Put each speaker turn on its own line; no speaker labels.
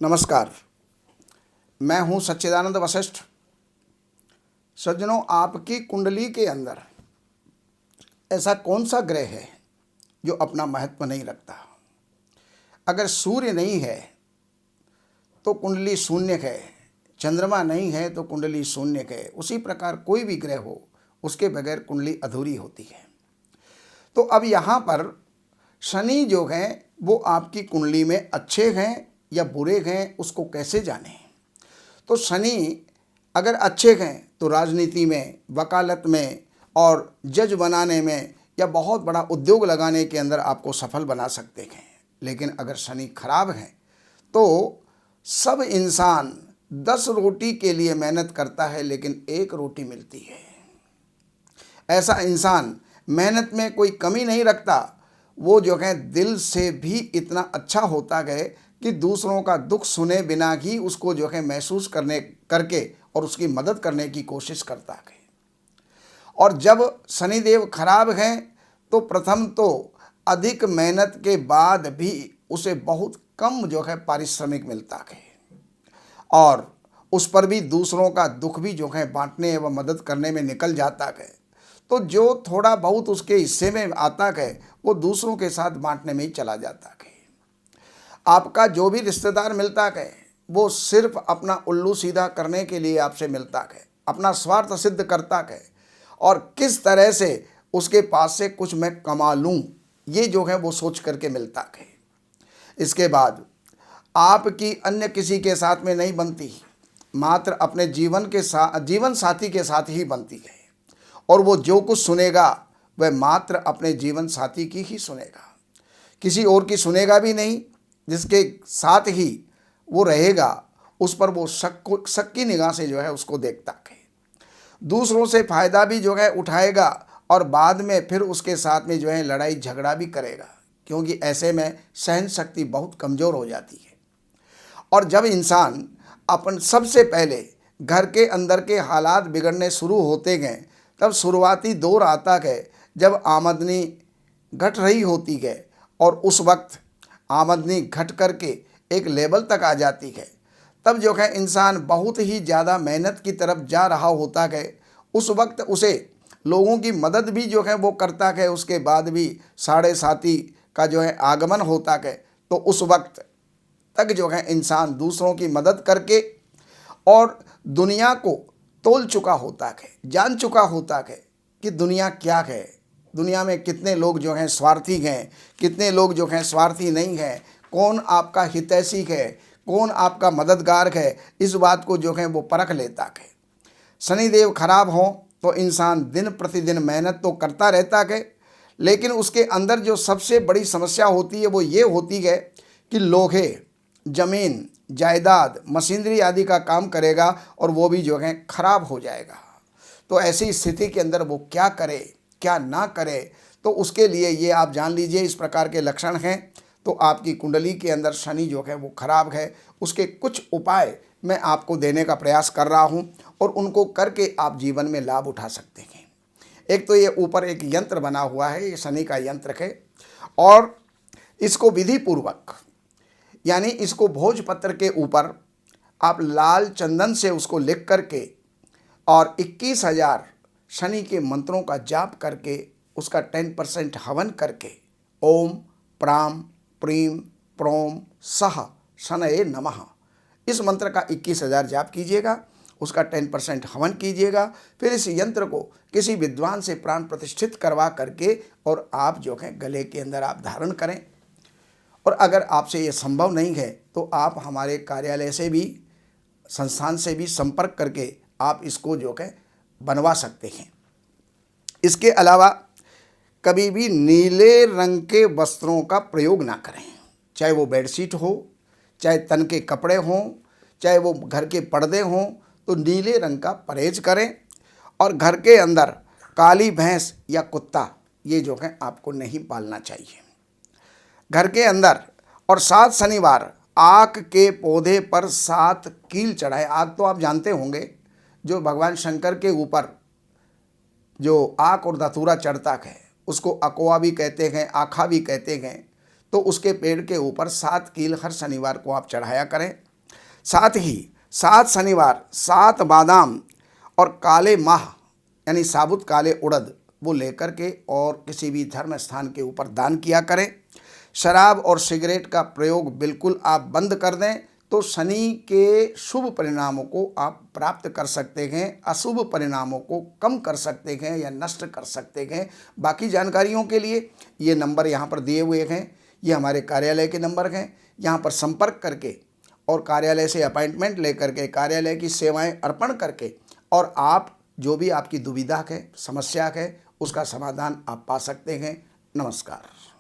नमस्कार। मैं हूं सच्चिदानंद वशिष्ठ। सज्जनों, आपकी कुंडली के अंदर ऐसा कौन सा ग्रह है जो अपना महत्व नहीं रखता? अगर सूर्य नहीं है तो कुंडली शून्य है, चंद्रमा नहीं है तो कुंडली शून्य है। उसी प्रकार कोई भी ग्रह हो, उसके बगैर कुंडली अधूरी होती है। तो अब यहाँ पर शनि जो हैं वो आपकी कुंडली में अच्छे हैं या बुरे हैं, उसको कैसे जानें? तो शनि अगर अच्छे हैं तो राजनीति में, वकालत में और जज बनाने में या बहुत बड़ा उद्योग लगाने के अंदर आपको सफल बना सकते हैं। लेकिन अगर शनि खराब है तो सब इंसान 10 रोटी के लिए मेहनत करता है लेकिन 1 रोटी मिलती है। ऐसा इंसान मेहनत में कोई कमी नहीं रखता, वो जो है दिल से भी इतना अच्छा होता गए कि दूसरों का दुख सुने बिना ही उसको जो है महसूस करके और उसकी मदद करने की कोशिश करता है। और जब शनिदेव खराब हैं तो प्रथम तो अधिक मेहनत के बाद भी उसे बहुत कम जो है पारिश्रमिक मिलता है और उस पर भी दूसरों का दुख भी जो है बांटने एवं मदद करने में निकल जाता है। तो जो थोड़ा बहुत उसके हिस्से में आता है वो दूसरों के साथ बांटने में ही चला जाता है। आपका जो भी रिश्तेदार मिलता है वो सिर्फ अपना उल्लू सीधा करने के लिए आपसे मिलता है, अपना स्वार्थ सिद्ध करता है और किस तरह से उसके पास से कुछ मैं कमा लूँ, ये जो है वो सोच करके मिलता है। इसके बाद आपकी अन्य किसी के साथ में नहीं बनती, मात्र अपने जीवन साथी के साथ ही बनती है और वो जो कुछ सुनेगा वह मात्र अपने जीवन साथी की ही सुनेगा, किसी और की सुनेगा भी नहीं। जिसके साथ ही वो रहेगा उस पर वो शक की निगाह से जो है उसको देखता है। दूसरों से फ़ायदा भी जो है उठाएगा और बाद में फिर उसके साथ में जो है लड़ाई झगड़ा भी करेगा, क्योंकि ऐसे में सहन शक्ति बहुत कमज़ोर हो जाती है। और जब इंसान अपन सबसे पहले घर के अंदर के हालात बिगड़ने शुरू होते गए तब शुरुआती दौर आता है जब आमदनी घट रही होती है और उस वक्त आमदनी घट करके एक लेवल तक आ जाती है। तब जो है इंसान बहुत ही ज़्यादा मेहनत की तरफ जा रहा होता है। उस वक्त उसे लोगों की मदद भी जो है वो करता है, उसके बाद भी साढ़े साथी का जो है आगमन होता है। तो उस वक्त तक जो है इंसान दूसरों की मदद करके और दुनिया को तोल चुका होता है, जान चुका होता है कि दुनिया क्या है, दुनिया में कितने लोग जो हैं स्वार्थी हैं, कितने लोग जो हैं स्वार्थी नहीं हैं, कौन आपका हितैषी है, कौन आपका मददगार है, इस बात को जो है वो परख लेता है। शनिदेव खराब हों तो इंसान दिन प्रतिदिन मेहनत तो करता रहता है, लेकिन उसके अंदर जो सबसे बड़ी समस्या होती है वो ये होती है कि लोहे, ज़मीन, जायदाद, मशीनरी आदि का काम करेगा और वो भी जो है खराब हो जाएगा। तो ऐसी स्थिति के अंदर वो क्या करे क्या ना करे, तो उसके लिए ये आप जान लीजिए इस प्रकार के लक्षण हैं तो आपकी कुंडली के अंदर शनि जो है वो खराब है। उसके कुछ उपाय मैं आपको देने का प्रयास कर रहा हूँ और उनको करके आप जीवन में लाभ उठा सकते हैं। एक तो ये ऊपर एक यंत्र बना हुआ है, ये शनि का यंत्र है और इसको विधि पूर्वक यानी इसको भोजपत्र के ऊपर आप लाल चंदन से उसको लिख करके और 21,000 शनि के मंत्रों का जाप करके उसका 10% हवन करके ओम प्राम प्रीम प्रोम सह शनये नमः इस मंत्र का 21,000 जाप कीजिएगा, उसका 10% हवन कीजिएगा। फिर इस यंत्र को किसी विद्वान से प्राण प्रतिष्ठित करवा करके और आप जो है गले के अंदर आप धारण करें। और अगर आपसे ये संभव नहीं है तो आप हमारे कार्यालय से भी, संस्थान से भी संपर्क करके आप इसको जो है बनवा सकते हैं। इसके अलावा कभी भी नीले रंग के वस्त्रों का प्रयोग ना करें, चाहे वो बेडशीट हो, चाहे तन के कपड़े हों, चाहे वो घर के पर्दे हों, तो नीले रंग का परहेज करें। और घर के अंदर काली भैंस या कुत्ता ये जो है आपको नहीं पालना चाहिए घर के अंदर। और 7 शनिवार आक के पौधे पर 7 कील चढ़ाए। आक तो आप जानते होंगे, जो भगवान शंकर के ऊपर जो आक और धतूरा चढ़ता है उसको अकोआ भी कहते हैं, आखा भी कहते हैं। तो उसके पेड़ के ऊपर 7 कील हर शनिवार को आप चढ़ाया करें। साथ ही 7 शनिवार 7 बादाम और काले माह यानी साबुत काले उड़द वो लेकर के और किसी भी धर्म स्थान के ऊपर दान किया करें। शराब और सिगरेट का प्रयोग बिल्कुल आप बंद कर दें तो शनि के शुभ परिणामों को आप प्राप्त कर सकते हैं, अशुभ परिणामों को कम कर सकते हैं या नष्ट कर सकते हैं। बाकी जानकारियों के लिए ये नंबर यहाँ पर दिए हुए हैं, ये हमारे कार्यालय के नंबर हैं। यहाँ पर संपर्क करके और कार्यालय से अपॉइंटमेंट लेकर के कार्यालय की सेवाएं अर्पण करके और आप जो भी आपकी दुविधा है, समस्या है, उसका समाधान आप पा सकते हैं। नमस्कार।